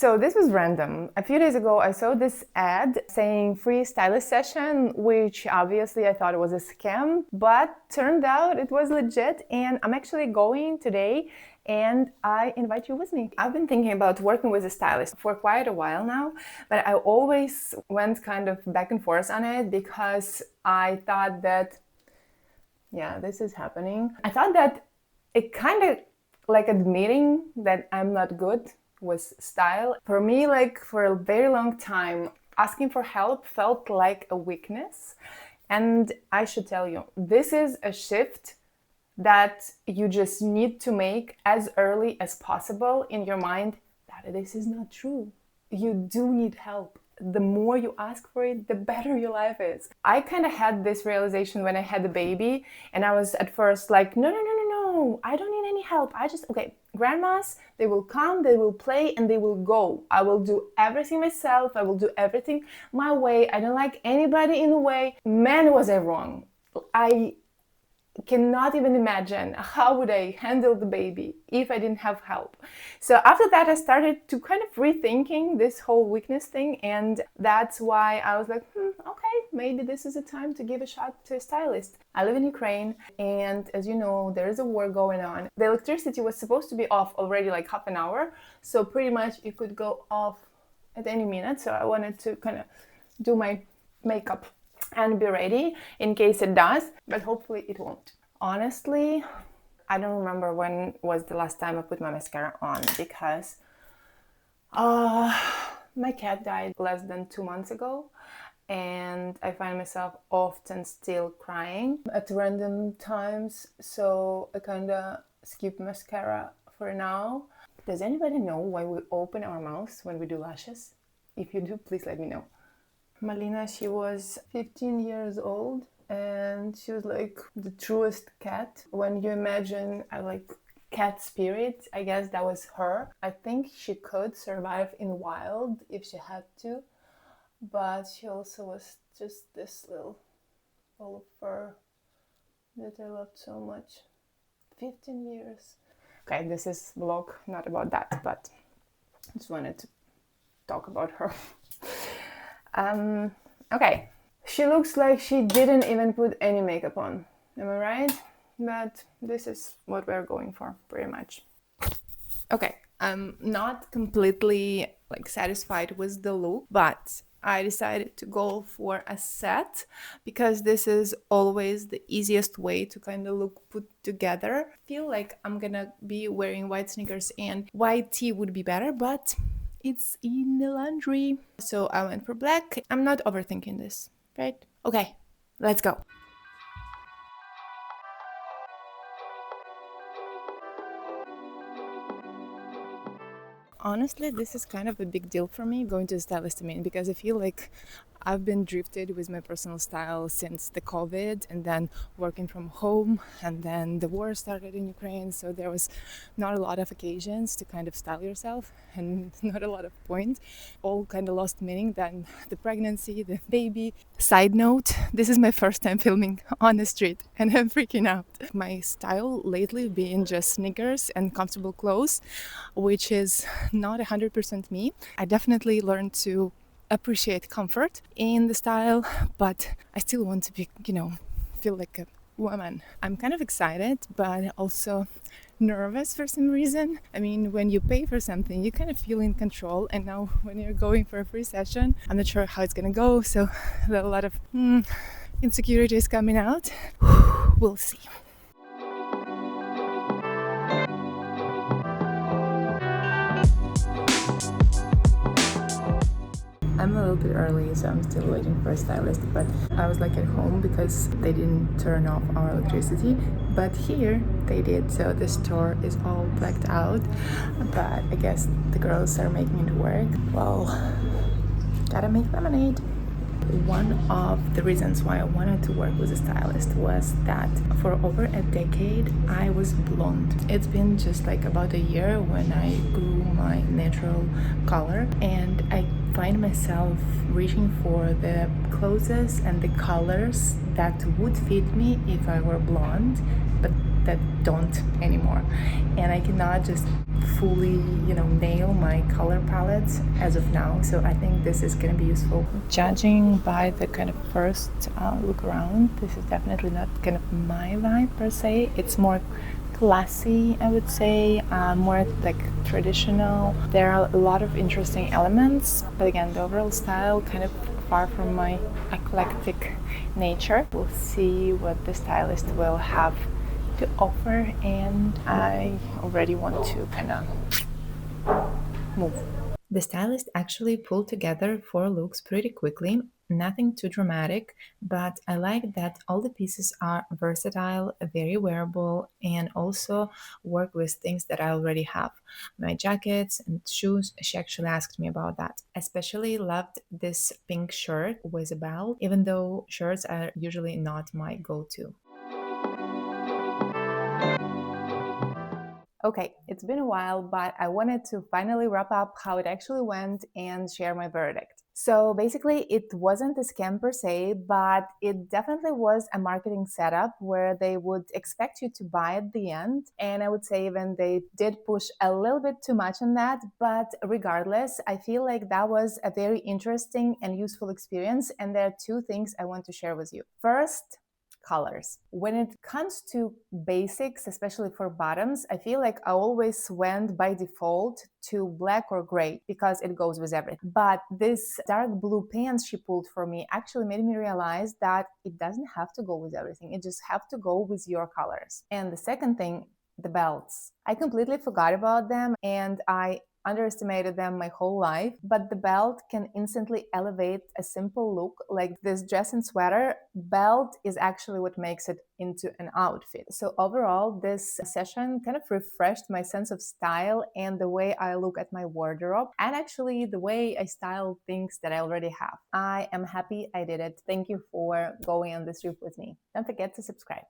So this was random. A few days ago, I saw this ad saying free stylist session, which obviously I thought it was a scam, but turned out it was legit, and I'm actually going today, and I invite you with me. I've been thinking about working with a stylist for quite a while now, but I always went kind of back and forth on it because I thought that, yeah, this is happening. I thought that it kind of like admitting that I'm not good with style. For me, like for a very long time, asking for help felt like a weakness. And I should tell you, this is a shift that you just need to make as early as possible in your mind that this is not true. You do need help. The more you ask for it, the better your life is. I kind of had this realization when I had the baby, and I was at first like, no, I don't need any help. Okay, grandmas, they will come, they will play, and they will go. I will do everything myself. I will do everything my way. I don't like anybody in the way. Man, was I wrong. I cannot even imagine how would I handle the baby if I didn't have help. So after that, I started to kind of rethinking this whole weakness thing, and that's why I was like, okay, maybe this is a time to give a shot to a stylist. I live in Ukraine, and as you know, there is a war going on. The electricity was supposed to be off already like half an hour, so pretty much it could go off at any minute. So I wanted to kind of do my makeup and be ready in case it does, but hopefully it won't. Honestly, I don't remember when was the last time I put my mascara on because my cat died less than 2 months ago, and I find myself often still crying at random times, so I kind of skip mascara for now. Does anybody know why we open our mouths when we do lashes? If you do, please let me know. Malina, she was 15 years old, and she was like the truest cat. When you imagine a like cat spirit, I guess that was her. I think she could survive in wild if she had to, but she also was just this little ball of fur that I loved so much. 15 years. Okay, this is vlog not about that, but I just wanted to talk about her. Okay, she looks like she didn't even put any makeup on, am I right? But this is what we're going for, pretty much. Okay, I'm not completely like satisfied with the look, but I decided to go for a set because this is always the easiest way to kind of look put together. I feel like I'm gonna be wearing white sneakers and white tee would be better, but it's in the laundry. So I went for black. I'm not overthinking this, right? Okay, let's go. Honestly, this is kind of a big deal for me, going to a stylist, because I feel like I've been drifted with my personal style since the COVID, and then working from home, and then the war started in Ukraine, so there was not a lot of occasions to kind of style yourself, and not a lot of point. All kind of lost meaning. Then the pregnancy, the baby. Side note, this is my first time filming on the street, and I'm freaking out. My style lately being just sneakers and comfortable clothes, which is not 100% me. I definitely learned to appreciate comfort in the style, but I still want to be, feel like a woman. I'm kind of excited, but also nervous for some reason. I mean, when you pay for something, you kind of feel in control, and now when you're going for a free session, I'm not sure how it's gonna go, so a lot of insecurities coming out. We'll see. I'm a little bit early, so I'm still waiting for a stylist, but I was like at home because they didn't turn off our electricity, but here they did, so the store is all blacked out, but I guess the girls are making it work. Well, gotta make lemonade. One of the reasons why I wanted to work with a stylist was that for over a decade I was blonde. It's been just like about a year when I grew my natural color, and I find myself reaching for the clothes and the colors that would fit me if I were blonde, but that don't anymore. And I cannot just fully, nail my color palettes as of now. So I think this is going to be useful. Judging by the kind of first look around, this is definitely not kind of my vibe per se. It's more classy, I would say, more like traditional. There are a lot of interesting elements, but again, the overall style kind of far from my eclectic nature. We'll see what the stylist will have to offer, and I already want to kind of move. The stylist actually pulled together 4 looks pretty quickly, nothing too dramatic, but I like that all the pieces are versatile, very wearable, and also work with things that I already have. My jackets and shoes, she actually asked me about that. Especially loved this pink shirt with a belt, even though shirts are usually not my go-to. Okay, it's been a while, but I wanted to finally wrap up how it actually went and share my verdict. So basically, it wasn't a scam per se, but it definitely was a marketing setup where they would expect you to buy at the end. And I would say even they did push a little bit too much on that. But regardless, I feel like that was a very interesting and useful experience. And there are 2 things I want to share with you. First, colors. When it comes to basics, especially for bottoms, I feel like I always went by default to black or gray because it goes with everything. But this dark blue pants she pulled for me actually made me realize that it doesn't have to go with everything. It just have to go with your colors. And the second thing, the belts. I completely forgot about them and I underestimated them my whole life, but the belt can instantly elevate a simple look like this dress and sweater. Belt is actually what makes it into an outfit. So overall, this session kind of refreshed my sense of style and the way I look at my wardrobe, and actually the way I style things that I already have. I am happy I did it. Thank you for going on this trip with me. Don't forget to subscribe.